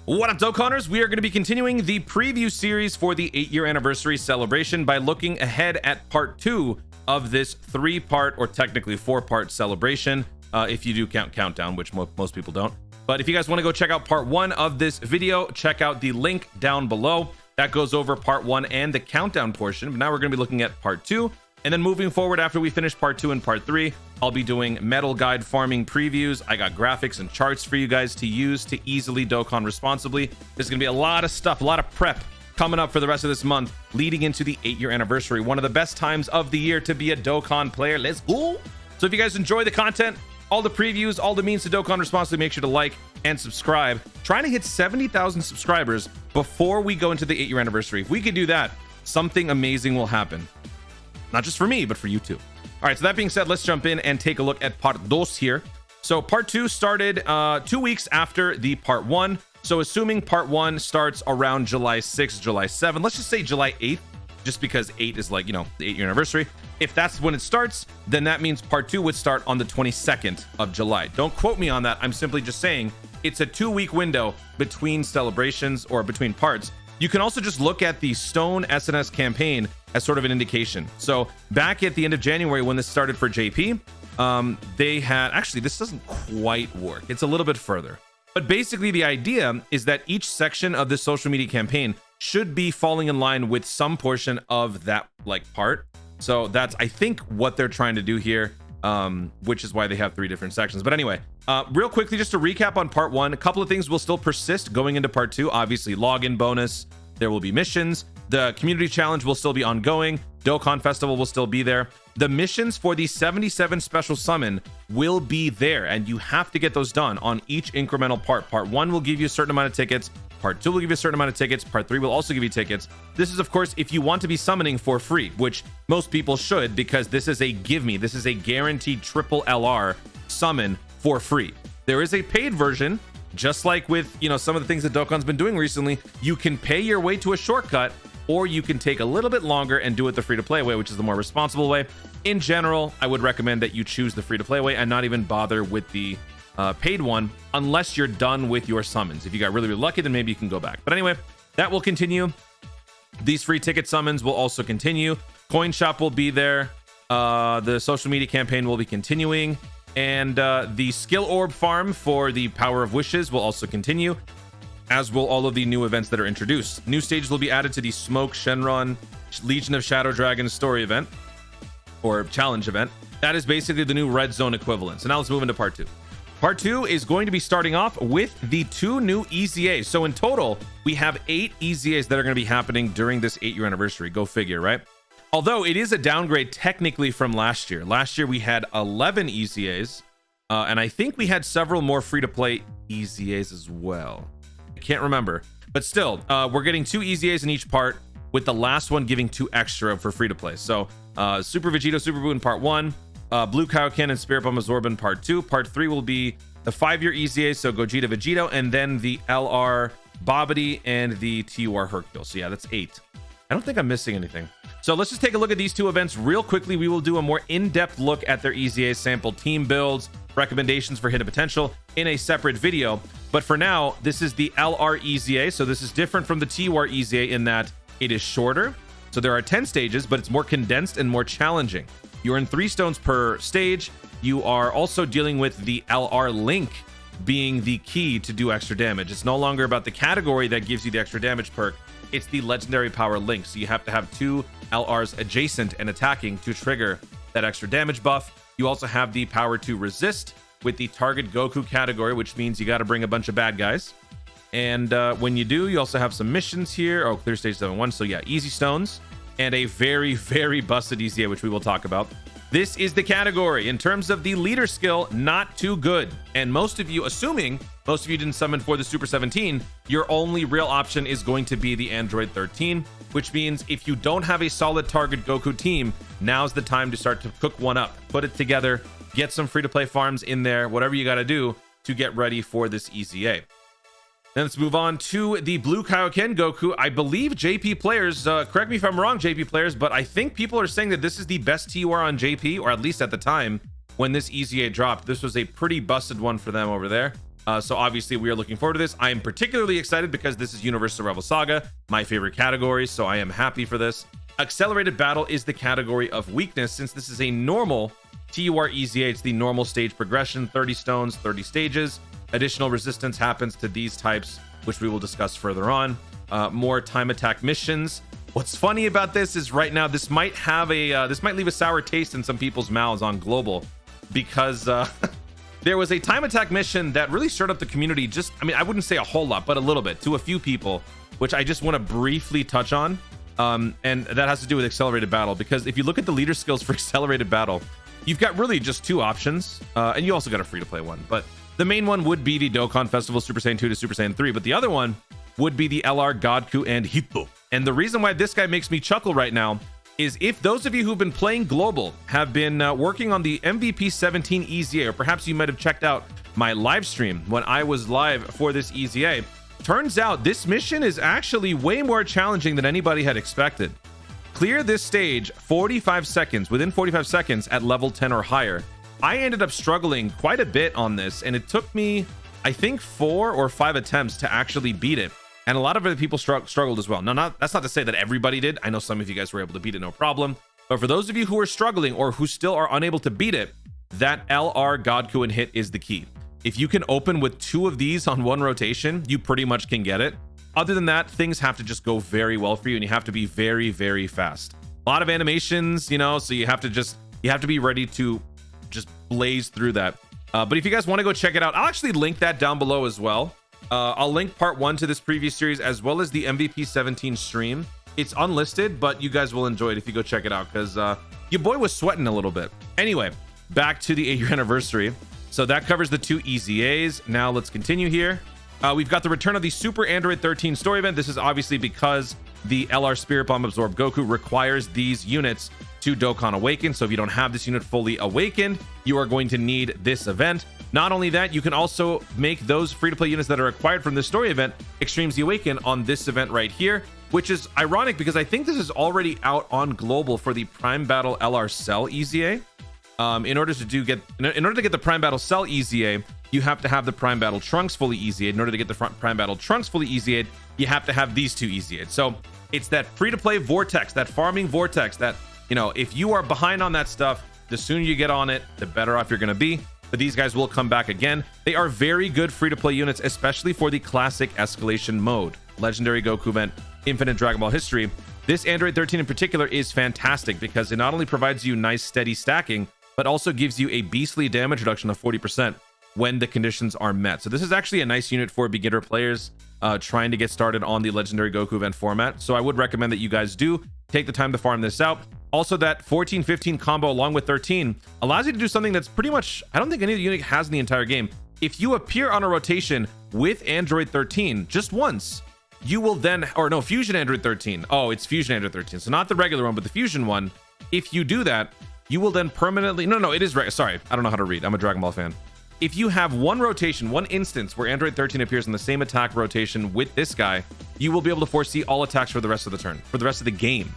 What up, Dokkanners? We are going to be continuing the preview series for the 8-year anniversary celebration by looking ahead at part 2 of this 3-part, or technically 4-part celebration, if you do count countdown, which most people don't. But if you guys want to go check out part 1 of this video, check out the link down below. That goes over part 1 and the countdown portion. But now we're going to be looking at part 2. And then moving forward, after we finish part 2 and part 3, I'll be doing metal guide farming previews. I got graphics and charts for you guys to use to easily Dokkan responsibly. There's going to be a lot of stuff, a lot of prep coming up for the rest of this month, leading into the 8-year anniversary. One of the best times of the year to be a Dokkan player. Let's go! So if you guys enjoy the content, all the previews, all the means to Dokkan responsibly, make sure to like and subscribe. Trying to hit 70,000 subscribers before we go into the 8-year anniversary. If we could do that, something amazing will happen. Not just for me, but for you too. All right, so that being said, let's jump in and take a look at part 2 here. So part 2 started 2 weeks after the part 1. So assuming part 1 starts around July 6th, July 7th, let's just say July 8th, just because 8 is like, you know, the 8-year anniversary. If that's when it starts, then that means part 2 would start on the 22nd of July. Don't quote me on that. I'm simply just saying it's a 2-week window between celebrations or between parts. You can also just look at the Stone SNS campaign as sort of an indication. So back at the end of January, when this started for JP, they had, actually, this doesn't quite work. It's a little bit further. But basically the idea is that each section of this social media campaign should be falling in line with some portion of that like part. So that's, I think, what they're trying to do here, which is why they have 3 different sections. But anyway, real quickly, just to recap on part 1, a couple of things will still persist going into part 2. Obviously, login bonus, there will be missions. The community challenge will still be ongoing. Dokkan Festival will still be there. The missions for the 77 special summon will be there, and you have to get those done on each incremental part. Part 1 will give you a certain amount of tickets. Part 2 will give you a certain amount of tickets. Part 3 will also give you tickets. This is, of course, if you want to be summoning for free, which most people should, because this is a give me. This is a guaranteed triple LR summon for free. There is a paid version, just like with, you know, some of the things that Dokkan's been doing recently. You can pay your way to a shortcut, or you can take a little bit longer and do it the free-to-play way, which is the more responsible way. In general, I would recommend that you choose the free-to-play way and not even bother with the paid one unless you're done with your summons. If you got really, really lucky, then maybe you can go back. But anyway, that will continue. These free ticket summons will also continue. Coin shop will be there. The social media campaign will be continuing. And the skill orb farm for the Power of Wishes will also continue, as will all of the new events that are introduced. New stages will be added to the Smoke Shenron Legion of Shadow Dragons story event, or challenge event. That is basically the new red zone equivalent. So now let's move into part 2. Part 2 is going to be starting off with the 2 new EZAs. So in total, we have 8 EZAs that are going to be happening during this 8-year anniversary. Go figure, right? Although it is a downgrade technically from last year. Last year we had 11 EZAs, and I think we had several more free-to-play EZAs as well. I can't remember, but still, we're getting 2 EZAs in each part, with the last one giving 2 extra for free-to-play. So Super Vegito Super Buu in part 1, Blue Kaioken and Spirit Bomb Absorb in part 2. Part 3 will be the 5-year EZA, so Gogeta Vegito, and then the LR Bobbity and the TUR Hercule. So yeah, that's 8. I don't think I'm missing anything. So let's just take a look at these 2 events real quickly. We will do a more in-depth look at their EZA sample team builds, recommendations for hidden potential in a separate video. But for now, this is the LR EZA. So this is different from the TUR EZA in that it is shorter. So there are 10 stages, but it's more condensed and more challenging. You earn 3 stones per stage. You are also dealing with the LR Link being the key to do extra damage. It's no longer about the category that gives you the extra damage perk. It's the legendary power link. So you have to have 2 LRs adjacent and attacking to trigger that extra damage buff. You also have the power to resist with the target Goku category, which means you got to bring a bunch of bad guys. And when you do, you also have some missions here. Oh, clear stage 7-1. So yeah, easy stones and a very, very busted EZA, which we will talk about. This is the category. In terms of the leader skill, not too good. And most of you, assuming most of you didn't summon for the Super 17, your only real option is going to be the Android 13, which means if you don't have a solid target Goku team, now's the time to start to cook one up. Put it together, get some free-to-play farms in there, whatever you got to do to get ready for this EZA. Then let's move on to the Blue Kaioken Goku. I believe JP players, correct me if I'm wrong, JP players, but I think people are saying that this is the best TUR on JP, or at least at the time when this EZA dropped. This was a pretty busted one for them over there. So obviously we are looking forward to this. I am particularly excited because this is Universal Rebel Saga, my favorite category, so I am happy for this. Accelerated Battle is the category of weakness, since this is a normal TUR EZA. It's the normal stage progression, 30 stones, 30 stages. Additional resistance happens to these types, which we will discuss further on. More time attack missions. What's funny about this is right now this might have a this might leave a sour taste in some people's mouths on global, because there was a time attack mission that really stirred up the community. Just, I mean, I wouldn't say a whole lot, but a little bit, to a few people, which I just want to briefly touch on. And that has to do with Accelerated Battle, because if you look at the leader skills for Accelerated Battle, you've got really just two options, and you also got a free-to-play one, but the main one would be the Dokkan Festival Super Saiyan 2 to Super Saiyan 3, but the other one would be the LR Godku and Hito. And the reason why this guy makes me chuckle right now is if those of you who've been playing Global have been working on the MVP 17 EZA, or perhaps you might have checked out my live stream when I was live for this EZA, turns out this mission is actually way more challenging than anybody had expected. Clear this stage 45 seconds, within 45 seconds at level 10 or higher. I ended up struggling quite a bit on this, and it took me, I think, 4 or 5 attempts to actually beat it. And a lot of other people struggled as well. Now, that's not to say that everybody did. I know some of you guys were able to beat it, no problem. But for those of you who are struggling or who still are unable to beat it, that LR Godku and hit is the key. If you can open with 2 of these on one rotation, you pretty much can get it. Other than that, things have to just go very well for you, and you have to be very, very fast. A lot of animations, you know, so you have to be ready to just blaze through that. But if you guys want to go check it out, I'll actually link that down below as well. I'll link part 1 to this previous series, as well as the MVP 17 stream. It's unlisted, but you guys will enjoy it if you go check it out, because your boy was sweating a little bit. Anyway, back to the 8-year anniversary. So that covers the 2 EZAs. Now let's continue here. We've got the return of the Super Android 13 story event. This is obviously because the LR Spirit Bomb Absorb Goku requires these units to Dokkan Awaken. So if you don't have this unit fully awakened, you are going to need this event. Not only that, you can also make those free-to-play units that are acquired from this story event Extremes the Awaken on this event right here, which is ironic because I think this is already out on global for the Prime Battle LR Cell EZA. In order to get the Prime Battle Cell EZA, you have to have the Prime Battle Trunks fully EZA'd. In order to get the Prime Battle Trunks fully EZA'd, you have to have these 2 EZA'd. So it's that free-to-play vortex, that farming vortex that, you know, if you are behind on that stuff, the sooner you get on it, the better off you're going to be. But these guys will come back again. They are very good free-to-play units, especially for the classic escalation mode. Legendary Goku event, Infinite Dragon Ball History. This Android 13 in particular is fantastic because it not only provides you nice steady stacking, but also gives you a beastly damage reduction of 40% when the conditions are met. So this is actually a nice unit for beginner players trying to get started on the Legendary Goku event format. So I would recommend that you guys do take the time to farm this out. Also, that 14-15 combo along with 13 allows you to do something that's pretty much, I don't think any unit has in the entire game. If you appear on a rotation with Android 13 just once, you will then, or no, Fusion Android 13. Oh, it's Fusion Android 13. So not the regular one, but the Fusion one. If you do that, you will then permanently, no, it is, sorry, I don't know how to read. I'm a Dragon Ball fan. If you have one rotation, one instance where Android 13 appears in the same attack rotation with this guy, you will be able to foresee all attacks for the rest of the turn, for the rest of the game.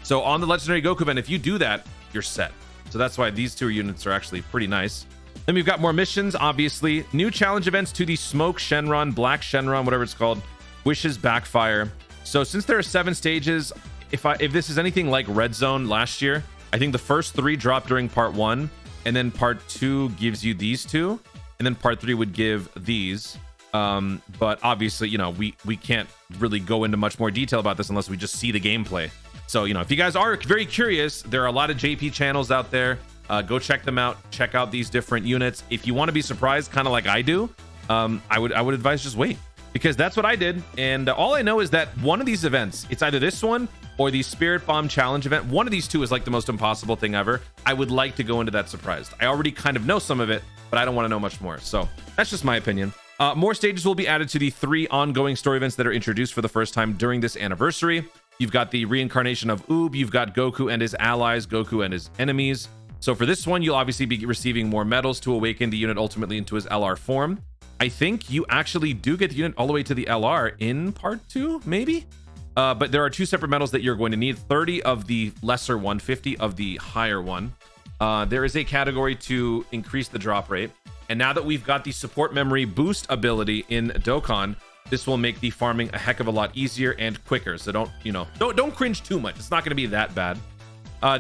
So on the Legendary Goku event, if you do that, you're set. So that's why these 2 units are actually pretty nice. Then we've got more missions, obviously. New challenge events to the Smoke Shenron, Black Shenron, whatever it's called, Wishes Backfire. So since there are 7 stages, if this is anything like Red Zone last year, I think the first 3 dropped during part 1, and then part 2 gives you these 2, and then part 3 would give these. But obviously, you know, we can't really go into much more detail about this unless we just see the gameplay. So, you know, if you guys are very curious, there are a lot of JP channels out there. Go check them out. Check out these different units. If you want to be surprised, kind of like I do, I would advise just wait, because that's what I did. And all I know is that one of these events, it's either this one or the Spirit Bomb Challenge event. One of these 2 is like the most impossible thing ever. I would like to go into that surprised. I already kind of know some of it, but I don't want to know much more. So that's just my opinion. More stages will be added to the 3 ongoing story events that are introduced for the first time during this anniversary. You've got the reincarnation of Oob. You've got Goku and his allies, Goku and his enemies. So for this one, you'll obviously be receiving more medals to awaken the unit ultimately into his LR form. I think you actually do get the unit all the way to the LR in part 2, maybe? But there are 2 separate medals that you're going to need, 30 of the lesser one, 50 of the higher one. There is a category to increase the drop rate. And now that we've got the support memory boost ability in Dokkan, this will make the farming a heck of a lot easier and quicker. So don't cringe too much. It's not going to be that bad.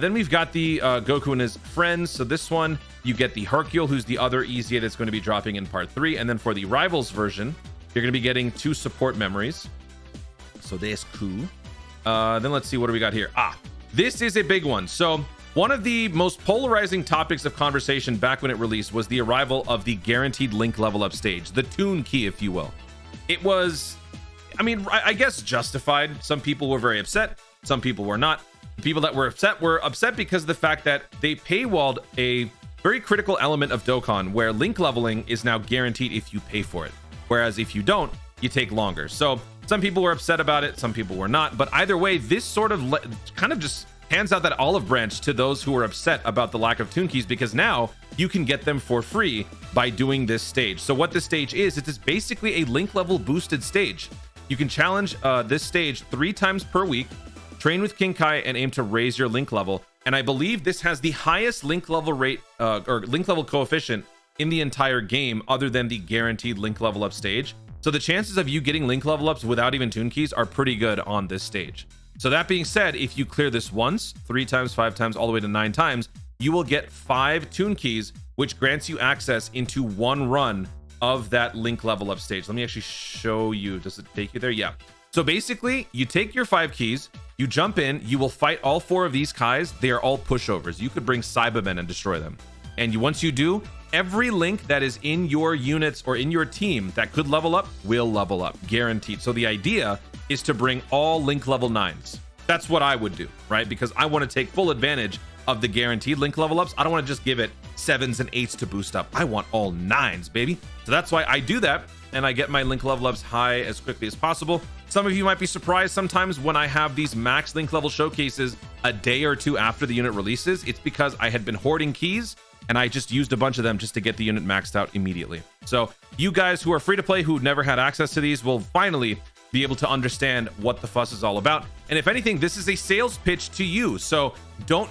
Then we've got the Goku and his friends. So this one, you get the Hercule, who's the other EZA that's going to be dropping in part 3. And then for the Rivals version, you're going to be getting 2 support memories. So that's cool. Then let's see, what do we got here? This is a big one. So one of the most polarizing topics of conversation back when it released was the arrival of the guaranteed link level up stage, the Toon Key, if you will. It was, I guess justified. Some people were very upset. Some people were not. The people that were upset because of the fact that they paywalled a very critical element of Dokkan, where link leveling is now guaranteed if you pay for it. Whereas if you don't, you take longer. So some people were upset about it. Some people were not. But either way, this sort of kind of just hands out that olive branch to those who are upset about the lack of Toon Keys, because now you can get them for free by doing this stage. So what this stage is, it is basically a link level boosted stage. You can challenge this stage 3 times per week, train with King Kai, and aim to raise your link level. And I believe this has the highest link level rate or link level coefficient in the entire game, other than the guaranteed link level up stage. So the chances of you getting link level ups without even Toon Keys are pretty good on this stage. So that being said, if you clear this once, 3 times, 5 times, all the way to 9 times, you will get 5 Toon Keys, which grants you access into 1 run of that link level up stage. Let me actually show you. Does it take you there? Yeah. So basically, you take your 5 keys, you jump in, you will fight all 4 of these Kais. They are all pushovers. You could bring Cybermen and destroy them. And once you do, every link that is in your units or in your team that could level up will level up, guaranteed. So the idea is to bring all link level 9s. That's what I would do, right? Because I want to take full advantage of the guaranteed link level ups. I don't want to just give it 7s and 8s to boost up. I want all 9s, baby. So that's why I do that, and I get my link level ups high as quickly as possible. Some of you might be surprised sometimes when I have these max link level showcases a day or 2 after the unit releases. It's because I had been hoarding keys, and I just used a bunch of them just to get the unit maxed out immediately. So you guys who are free to play, who never had access to these, will finally be able to understand what the fuss is all about. And if anything, this is a sales pitch to you. So don't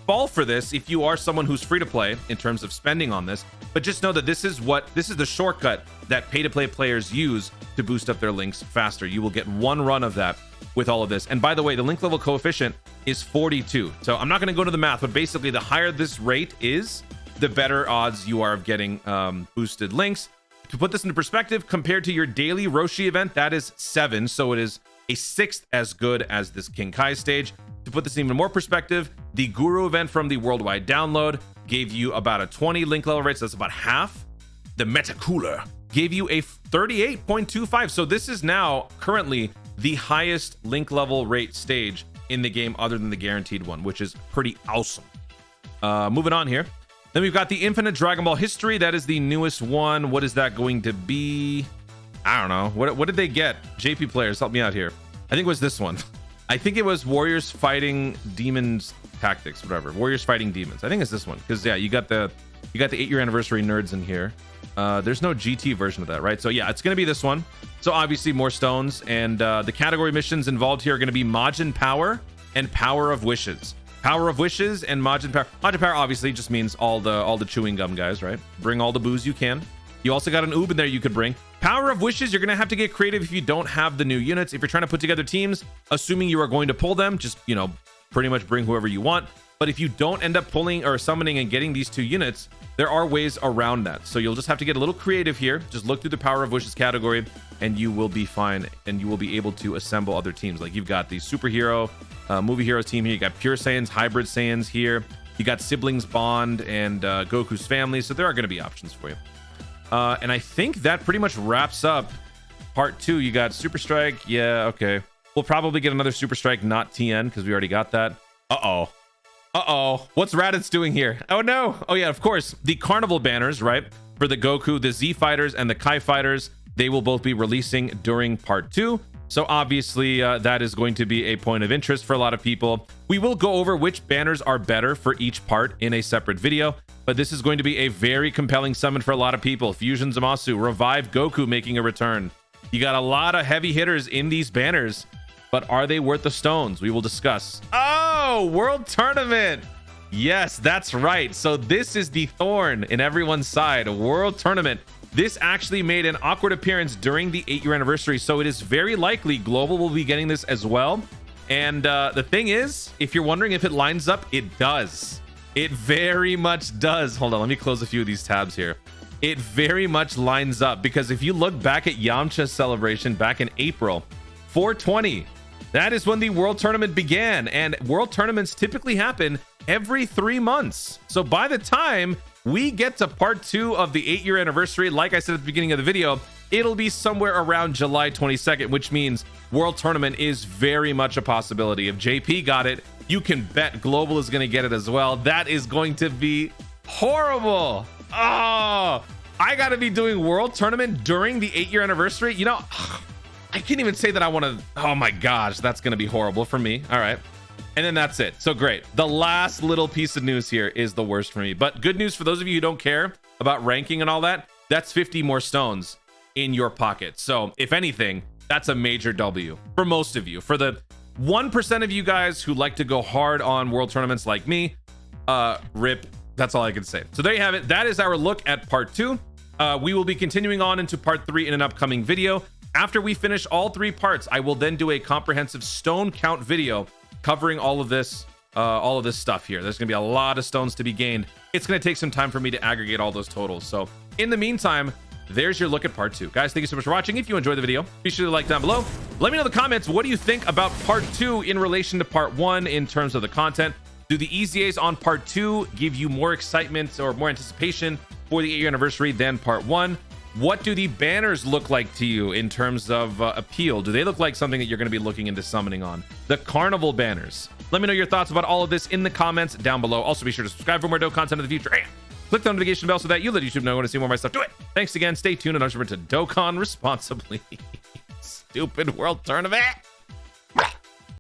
fall for this if you are someone who's free to play in terms of spending on this, but just know that this is the shortcut that pay to play players use to boost up their links faster. You will get 1 run of that with all of this. And by the way, the link level coefficient is 42. So I'm not going to go to the math, but basically the higher this rate is, the better odds you are of getting boosted links. To put this into perspective, compared to your daily Roshi event, that is 7. So it is a 6th as good as this King Kai stage. To put this in even more perspective, the Guru event from the worldwide download gave you about a 20 link level rate. So that's about half. The Meta Cooler gave you a 38.25. So this is now currently the highest link level rate stage in the game, other than the guaranteed one, which is pretty awesome. Moving on here. Then we've got the Infinite Dragon Ball History. That is the newest one. What is that going to be? I don't know. What did they get? JP players, help me out here. I think it was this one. I think it was Warriors Fighting Demons Tactics, whatever. Warriors Fighting Demons. I think it's this one, because yeah, you got the 8-year anniversary nerds in here. There's no GT version of that, right? So yeah, it's going to be this one. So obviously more stones, and the category missions involved here are going to be Majin Power and Power of Wishes. Power of Wishes and Majin Power. Majin Power obviously just means all the chewing gum guys, right? Bring all the booze you can. You also got an Oob in there you could bring. Power of Wishes, you're going to have to get creative if you don't have the new units. If you're trying to put together teams, assuming you are going to pull them, just, pretty much bring whoever you want. But if you don't end up pulling or summoning and getting these 2 units, there are ways around that. So you'll just have to get a little creative here. Just look through the Power of Wishes category and you will be fine, and you will be able to assemble other teams. Like you've got the superhero, movie hero team here. You got Pure Saiyans, Hybrid Saiyans here. You got Siblings Bond and Goku's family. So there are going to be options for you. And I think that pretty much wraps up part 2. You got Super Strike. Yeah, okay. We'll probably get another Super Strike, not TN, because we already got that. Uh-oh. What's Raditz doing here? Oh, no. Oh, yeah, of course. The Carnival banners, right? For the Goku, the Z Fighters, and the Kai Fighters, they will both be releasing during part 2. So obviously, that is going to be a point of interest for a lot of people. We will go over which banners are better for each part in a separate video, but this is going to be a very compelling summon for a lot of people. Fusion Zamasu, Revive Goku making a return. You got a lot of heavy hitters in these banners, but are they worth the stones? We will discuss. Oh, World Tournament. Yes, that's right. So this is the thorn in everyone's side, a world tournament. This actually made an awkward appearance during the 8-year anniversary, so it is very likely Global will be getting this as well. And the thing is, if you're wondering if it lines up, it does. It very much does. Hold on, let me close a few of these tabs here. It very much lines up, because if you look back at Yamcha's celebration back in April, 420, that is when the World Tournament began, and World Tournaments typically happen every 3 months. So by the time we get to part 2 of the 8-year anniversary, like I said at the beginning of the video, it'll be somewhere around July 22nd, which means World Tournament is very much a possibility. If JP got it, you can bet Global is going to get it as well. That is going to be horrible. Oh, I got to be doing World Tournament during the 8-year anniversary. You know, I can't even say that I want to. Oh my gosh, that's going to be horrible for me. All right. And then that's it. So great. The last little piece of news here is the worst for me. But good news for those of you who don't care about ranking and all that, that's 50 more stones in your pocket. So if anything, that's a major W for most of you. For the 1% of you guys who like to go hard on world tournaments like me, rip. That's all I can say. So there you have it. That is our look at part 2. We will be continuing on into part 3 in an upcoming video. After we finish all 3 parts, I will then do a comprehensive stone count video covering all of this stuff here. There's gonna be a lot of stones to be gained. It's gonna take some time for me to aggregate all those totals. So in the meantime, there's your look at part 2. Guys, thank you so much for watching. If you enjoyed the video, be sure to like down below. Let me know in the comments, what do you think about part 2 in relation to part 1 in terms of the content? Do the EZAs on part 2 give you more excitement or more anticipation for the 8-year anniversary than part 1? What do the banners look like to you in terms of appeal? Do they look like something that you're going to be looking into summoning on? The carnival banners. Let me know your thoughts about all of this in the comments down below. Also, be sure to subscribe for more dope content in the future. And click the notification bell so that you let YouTube know when to see more of my stuff. Do it. Thanks again. Stay tuned and remember to Dokkan responsibly. Stupid world tournament.